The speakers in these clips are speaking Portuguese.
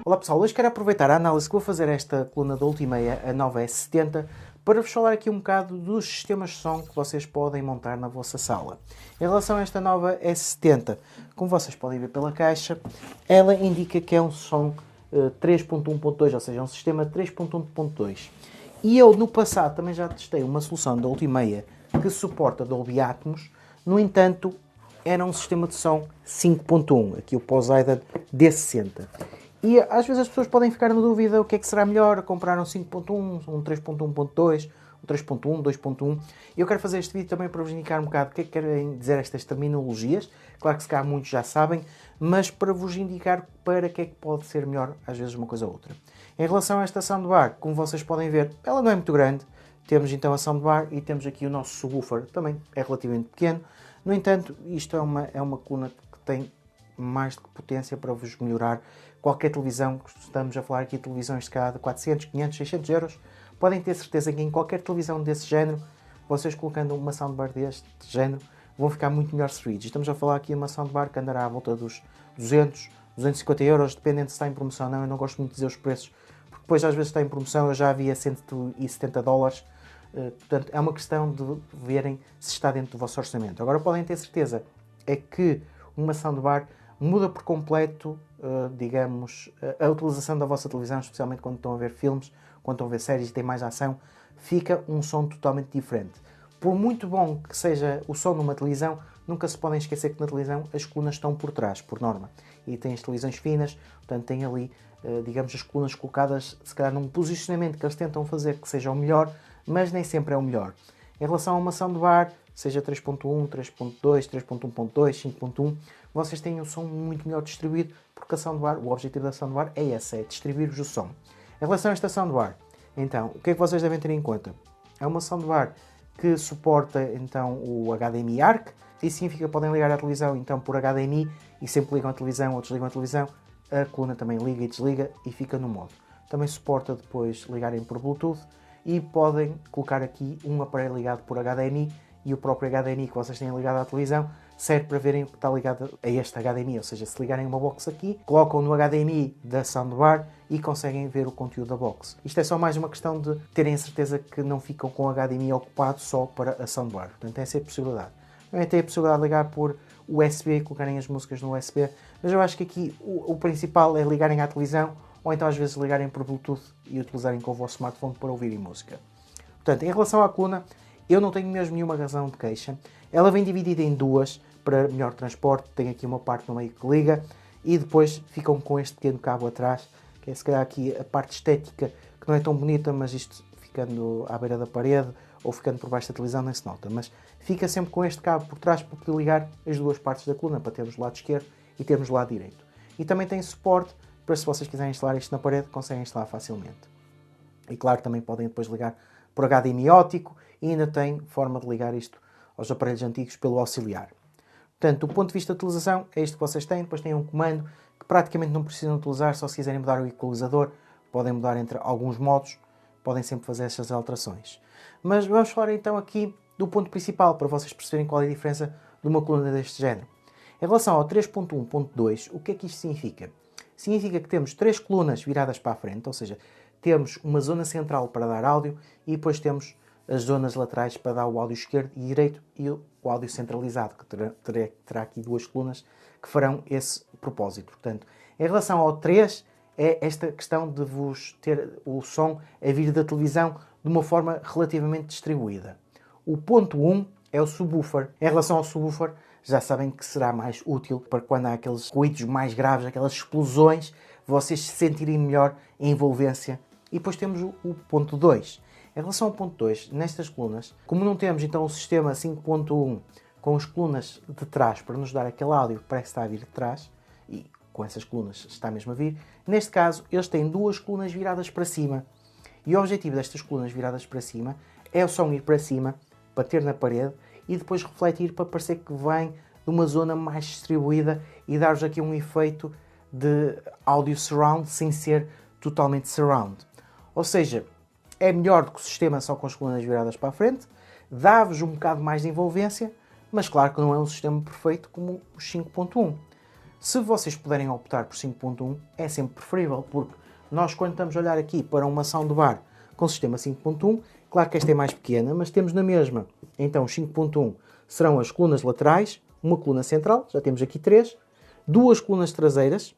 Olá pessoal, hoje quero aproveitar a análise que vou fazer esta coluna da Ultimeia, a nova S70, para vos falar aqui um bocado dos sistemas de som que vocês podem montar na vossa sala. Em relação a esta nova S70, como vocês podem ver pela caixa, ela indica que é um som 3.1.2, ou seja, é um sistema 3.1.2. E eu no passado também já testei uma solução da Ultimeia que suporta Dolby Atmos, no entanto era um sistema de som 5.1, aqui o Poseidon D60. E às vezes as pessoas podem ficar na dúvida o que é que será melhor, comprar um 5.1, um 3.1.2, um 3.1, 2.1. E eu quero fazer este vídeo também para vos indicar um bocado o que é que querem dizer estas terminologias. Claro que se calhar muitos já sabem, mas para vos indicar para que é que pode ser melhor às vezes uma coisa ou outra. Em relação a esta soundbar, como vocês podem ver, ela não é muito grande. Temos então a soundbar e temos aqui o nosso subwoofer, também é relativamente pequeno. No entanto, isto é uma coluna que tem mais do que potência para vos melhorar qualquer televisão. Estamos a falar aqui de televisões de cada 400, 500, 600 euros. Podem ter certeza que em qualquer televisão desse género, vocês colocando uma soundbar deste género, vão ficar muito melhor servidos. Estamos a falar aqui de uma soundbar que andará à volta dos 200, 250 euros, dependendo se está em promoção ou não. Eu não gosto muito de dizer os preços, porque depois às vezes está em promoção, eu já havia 170 dólares. Portanto, é uma questão de verem se está dentro do vosso orçamento. Agora podem ter certeza é que uma soundbar muda por completo, digamos, a utilização da vossa televisão, especialmente quando estão a ver filmes, quando estão a ver séries e tem mais ação, fica um som totalmente diferente. Por muito bom que seja o som numa televisão, nunca se podem esquecer que na televisão as colunas estão por trás, por norma. E tem as televisões finas, portanto tem ali, digamos, as colunas colocadas, se calhar num posicionamento que eles tentam fazer que seja o melhor, mas nem sempre é o melhor. Em relação a uma soundbar, seja 3.1, 3.2, 3.1.2, 5.1, vocês têm um som muito melhor distribuído, porque a soundbar, o objetivo da soundbar é esse, é distribuir-vos o som. Em relação a esta soundbar, então, o que é que vocês devem ter em conta? É uma soundbar que suporta então o HDMI ARC, isso significa que podem ligar a televisão então por HDMI e sempre ligam a televisão ou desligam a televisão, a coluna também liga e desliga e fica no modo. Também suporta depois ligarem por Bluetooth e podem colocar aqui um aparelho ligado por HDMI e o próprio HDMI que vocês têm ligado à televisão serve para verem o que está ligado a este HDMI, ou seja, se ligarem uma box aqui, colocam no HDMI da soundbar e conseguem ver o conteúdo da box. Isto é só mais uma questão de terem a certeza que não ficam com o HDMI ocupado só para a soundbar, portanto essa é a possibilidade. Também tem a possibilidade de ligar por USB e colocarem as músicas no USB, mas eu acho que aqui o principal é ligarem à televisão ou então às vezes ligarem por Bluetooth e utilizarem com o vosso smartphone para ouvirem música. Portanto, em relação à coluna, eu não tenho mesmo nenhuma razão de queixa. Ela vem dividida em duas para melhor transporte. Tem aqui uma parte no meio que liga e depois ficam com este pequeno cabo atrás, que é se calhar aqui a parte estética, que não é tão bonita, mas isto ficando à beira da parede ou ficando por baixo da televisão nem se nota. Mas fica sempre com este cabo por trás para poder ligar as duas partes da coluna, para termos o lado esquerdo e termos o lado direito. E também tem suporte para se vocês quiserem instalar isto na parede, conseguem instalar facilmente. E claro, também podem depois ligar por HDMI óptico e ainda tem forma de ligar isto aos aparelhos antigos pelo auxiliar. Portanto, do ponto de vista de utilização, é isto que vocês têm. Depois têm um comando que praticamente não precisam utilizar, só se quiserem mudar o equalizador, podem mudar entre alguns modos, podem sempre fazer estas alterações. Mas vamos falar então aqui do ponto principal, para vocês perceberem qual é a diferença de uma coluna deste género. Em relação ao 3.1.2, o que é que isto significa? Significa que temos três colunas viradas para a frente, ou seja, temos uma zona central para dar áudio e depois temos as zonas laterais para dar o áudio esquerdo e direito e o áudio centralizado, que terá aqui duas colunas que farão esse propósito. Portanto, em relação ao 3, é esta questão de vos ter o som a vir da televisão de uma forma relativamente distribuída. O ponto 1 é o subwoofer. Em relação ao subwoofer, já sabem que será mais útil para quando há aqueles ruídos mais graves, aquelas explosões, vocês se sentirem melhor em envolvência. E depois temos o ponto 2. Em relação ao ponto 2, nestas colunas, como não temos então o sistema 5.1 com as colunas de trás para nos dar aquele áudio que parece que está a vir de trás, e com essas colunas está mesmo a vir, neste caso eles têm duas colunas viradas para cima. E o objetivo destas colunas viradas para cima é o som ir para cima, bater na parede e depois refletir para parecer que vem de uma zona mais distribuída e dar-vos aqui um efeito de áudio surround sem ser totalmente surround. Ou seja, é melhor do que o sistema só com as colunas viradas para a frente, dá-vos um bocado mais de envolvência, mas claro que não é um sistema perfeito como o 5.1. Se vocês puderem optar por 5.1, é sempre preferível, porque nós, quando estamos a olhar aqui para uma soundbar com sistema 5.1, claro que esta é mais pequena, mas temos na mesma. Então, 5.1 serão as colunas laterais, uma coluna central, já temos aqui 3, 2 colunas traseiras,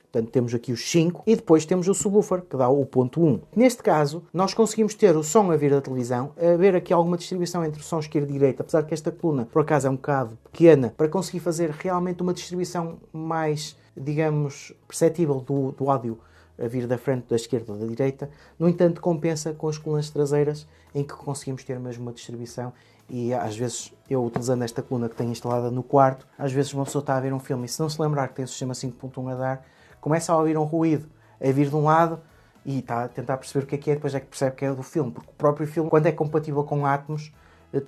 portanto temos aqui os 5, e depois temos o subwoofer, que dá o ponto 1. Neste caso, nós conseguimos ter o som a vir da televisão, a ver aqui alguma distribuição entre o som esquerdo e direito, apesar que esta coluna, por acaso, é um bocado pequena, para conseguir fazer realmente uma distribuição mais, digamos, perceptível do áudio a vir da frente, da esquerda ou da direita. No entanto, compensa com as colunas traseiras, em que conseguimos ter mesmo uma distribuição. E às vezes, eu utilizando esta coluna que tenho instalada no quarto, às vezes uma pessoa está a ver um filme e se não se lembrar que tem o sistema 5.1 a dar, começa a ouvir um ruído a vir de um lado e está a tentar perceber o que é, depois é que percebe que é do filme, porque o próprio filme, quando é compatível com Atmos,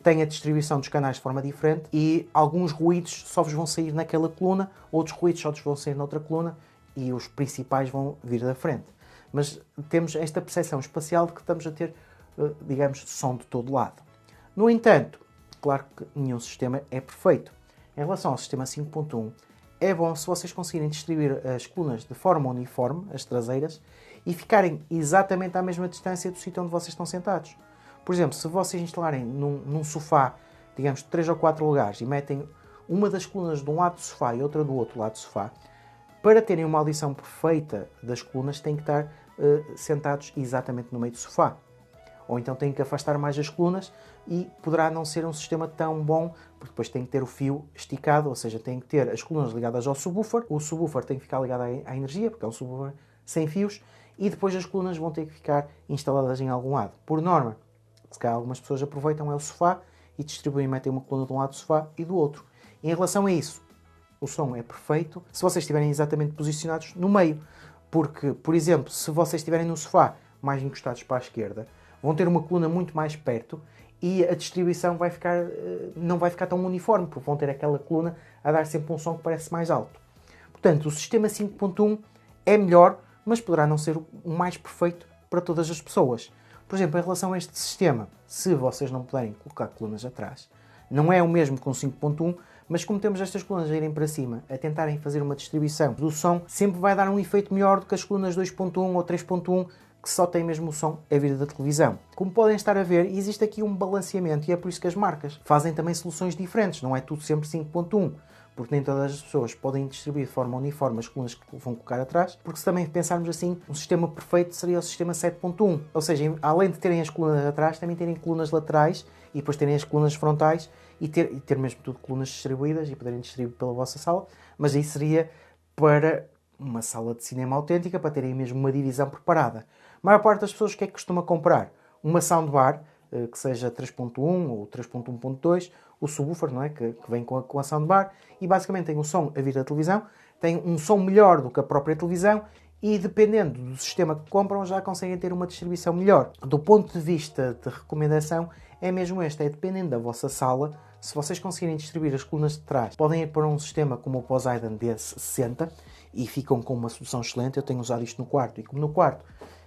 tem a distribuição dos canais de forma diferente e alguns ruídos só vos vão sair naquela coluna, outros ruídos só vos vão sair noutra coluna e os principais vão vir da frente. Mas temos esta percepção espacial de que estamos a ter, digamos, som de todo lado. No entanto, claro que nenhum sistema é perfeito. Em relação ao sistema 5.1, é bom se vocês conseguirem distribuir as colunas de forma uniforme, as traseiras, e ficarem exatamente à mesma distância do sítio onde vocês estão sentados. Por exemplo, se vocês instalarem num sofá, digamos, de 3 ou 4 lugares, e metem uma das colunas de um lado do sofá e outra do outro lado do sofá, para terem uma audição perfeita das colunas, têm que estar sentados exatamente no meio do sofá. Ou então têm que afastar mais as colunas e poderá não ser um sistema tão bom, porque depois tem que ter o fio esticado, ou seja, tem que ter as colunas ligadas ao subwoofer, o subwoofer tem que ficar ligado à energia, porque é um subwoofer sem fios, e depois as colunas vão ter que ficar instaladas em algum lado. Por norma, se calhar algumas pessoas aproveitam o sofá e distribuem e metem uma coluna de um lado do sofá e do outro. Em relação a isso, o som é perfeito se vocês estiverem exatamente posicionados no meio, porque, por exemplo, se vocês estiverem no sofá mais encostados para a esquerda, vão ter uma coluna muito mais perto e a distribuição não vai ficar tão uniforme, porque vão ter aquela coluna a dar sempre um som que parece mais alto. Portanto, o sistema 5.1 é melhor, mas poderá não ser o mais perfeito para todas as pessoas. Por exemplo, em relação a este sistema, se vocês não puderem colocar colunas atrás, não é o mesmo com o 5.1, mas como temos estas colunas a irem para cima, a tentarem fazer uma distribuição do som, sempre vai dar um efeito melhor do que as colunas 2.1 ou 3.1, que só tem mesmo o som a vir da televisão. Como podem estar a ver, existe aqui um balanceamento e é por isso que as marcas fazem também soluções diferentes, não é tudo sempre 5.1, porque nem todas as pessoas podem distribuir de forma uniforme as colunas que vão colocar atrás, porque se também pensarmos assim, um sistema perfeito seria o sistema 7.1, ou seja, além de terem as colunas atrás, também terem colunas laterais e depois terem as colunas frontais e ter mesmo tudo colunas distribuídas e poderem distribuir pela vossa sala, mas aí seria para uma sala de cinema autêntica, para terem mesmo uma divisão preparada. A maior parte das pessoas o que é que costuma comprar? Uma soundbar, que seja 3.1 ou 3.1.2, o subwoofer, não é? que vem com a soundbar, e basicamente tem um som a vir da televisão, tem um som melhor do que a própria televisão, e dependendo do sistema que compram já conseguem ter uma distribuição melhor. Do ponto de vista de recomendação, é mesmo este, é dependendo da vossa sala. Se vocês conseguirem distribuir as colunas de trás, podem ir para um sistema como o Poseidon D60 e ficam com uma solução excelente. Eu tenho usado isto no quarto, e como no quarto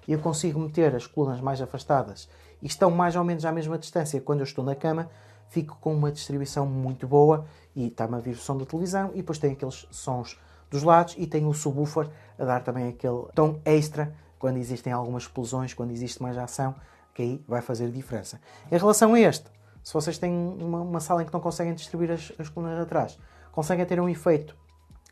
eu consigo meter as colunas mais afastadas e estão mais ou menos à mesma distância quando eu estou na cama, fico com uma distribuição muito boa e está-me a vir o som da televisão e depois tem aqueles sons dos lados e tem o subwoofer a dar também aquele tom extra quando existem algumas explosões, quando existe mais ação, que aí vai fazer diferença. Em relação a este, se vocês têm uma sala em que não conseguem distribuir as colunas atrás, conseguem ter um efeito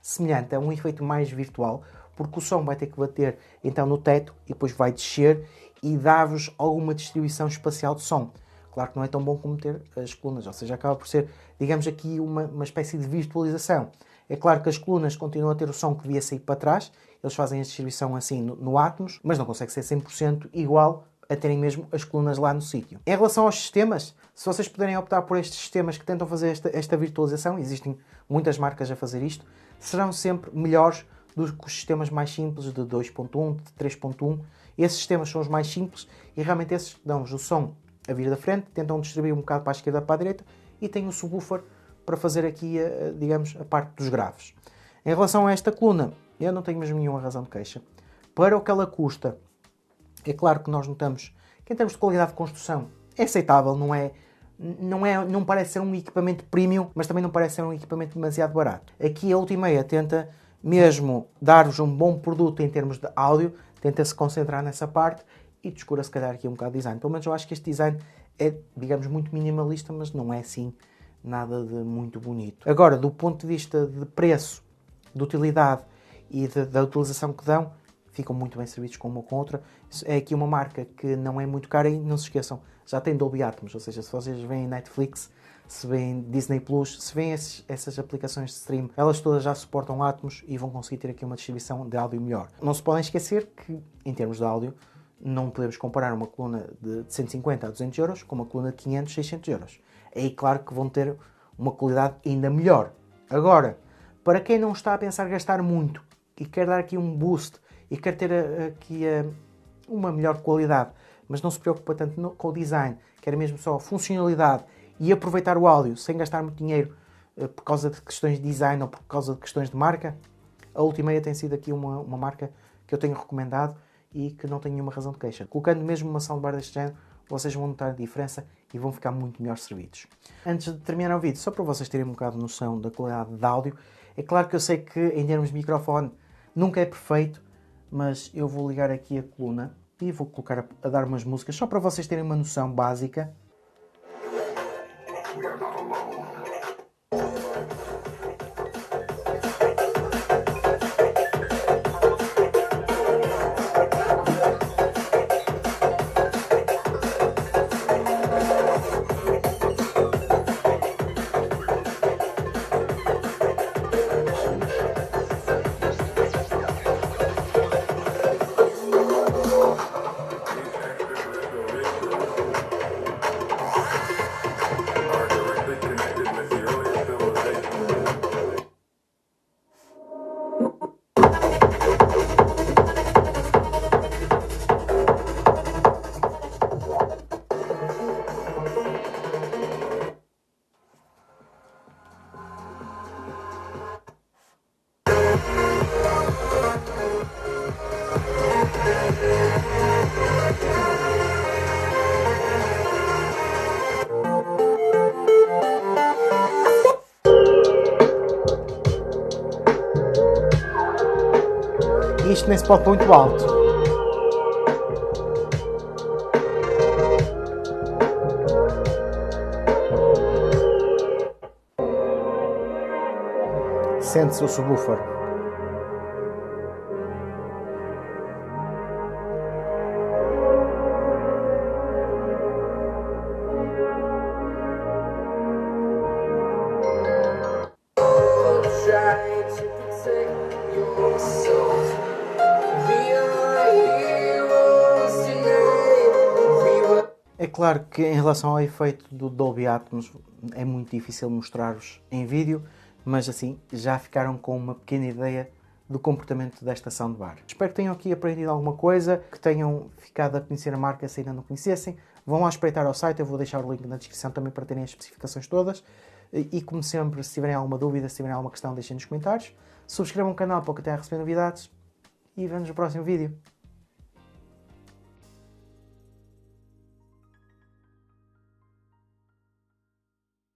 semelhante, é um efeito mais virtual, porque o som vai ter que bater então no teto e depois vai descer e dá-vos alguma distribuição espacial de som. Claro que não é tão bom como ter as colunas, ou seja, acaba por ser, digamos aqui, uma espécie de virtualização. É claro que as colunas continuam a ter o som que devia sair para trás, eles fazem a distribuição assim no Atmos, mas não consegue ser 100% igual a terem mesmo as colunas lá no sítio. Em relação aos sistemas, se vocês puderem optar por estes sistemas que tentam fazer esta virtualização, existem muitas marcas a fazer isto, serão sempre melhores do que os sistemas mais simples de 2.1, de 3.1. Esses sistemas são os mais simples e realmente esses dão-vos o som a vir da frente, tentam distribuir um bocado para a esquerda para a direita e têm o subwoofer para fazer aqui, digamos, a parte dos graves. Em relação a esta coluna, eu não tenho mesmo nenhuma razão de queixa. Para o que ela custa, é claro que nós notamos que em termos de qualidade de construção é aceitável, não parece ser um equipamento premium, mas também não parece ser um equipamento demasiado barato. Aqui a Ultimeia tenta mesmo dar-vos um bom produto em termos de áudio, tenta-se concentrar nessa parte e descura se calhar aqui um bocado de design. Pelo menos eu acho que este design é, digamos, muito minimalista, mas não é assim nada de muito bonito. Agora, do ponto de vista de preço, de utilidade e da utilização que dão, ficam muito bem servidos com uma ou com outra. É aqui uma marca que não é muito cara e não se esqueçam, já tem Dolby Atmos, ou seja, se vocês veem Netflix, se veem Disney Plus, se veem essas aplicações de stream, elas todas já suportam Atmos e vão conseguir ter aqui uma distribuição de áudio melhor. Não se podem esquecer que, em termos de áudio, não podemos comparar uma coluna de 150 a 200 euros com uma coluna de 500, 600 euros. Aí, claro que vão ter uma qualidade ainda melhor. Agora, para quem não está a pensar gastar muito e quer dar aqui um boost e quer ter aqui uma melhor qualidade, mas não se preocupa tanto com o design, quer mesmo só funcionalidade e aproveitar o áudio sem gastar muito dinheiro por causa de questões de design ou por causa de questões de marca, a Ultimeia tem sido aqui uma marca que eu tenho recomendado e que não tenho nenhuma razão de queixa. Colocando mesmo uma soundbar deste género, vocês vão notar a diferença e vão ficar muito melhor servidos. Antes de terminar o vídeo, só para vocês terem um bocado de noção da qualidade de áudio, é claro que eu sei que em termos de microfone nunca é perfeito, mas eu vou ligar aqui a coluna e vou colocar a dar umas músicas só para vocês terem uma noção básica. Isto nem se pode pôr muito alto. Sente-se o subwoofer. É claro que em relação ao efeito do Dolby Atmos é muito difícil mostrar-vos em vídeo, mas assim já ficaram com uma pequena ideia do comportamento desta soundbar. Espero que tenham aqui aprendido alguma coisa, que tenham ficado a conhecer a marca se ainda não conhecessem. Vão lá espreitar ao site, eu vou deixar o link na descrição também para terem as especificações todas. E como sempre, se tiverem alguma dúvida, se tiverem alguma questão, deixem nos comentários. Subscrevam o canal para que tenham a receber novidades e vemos no próximo vídeo.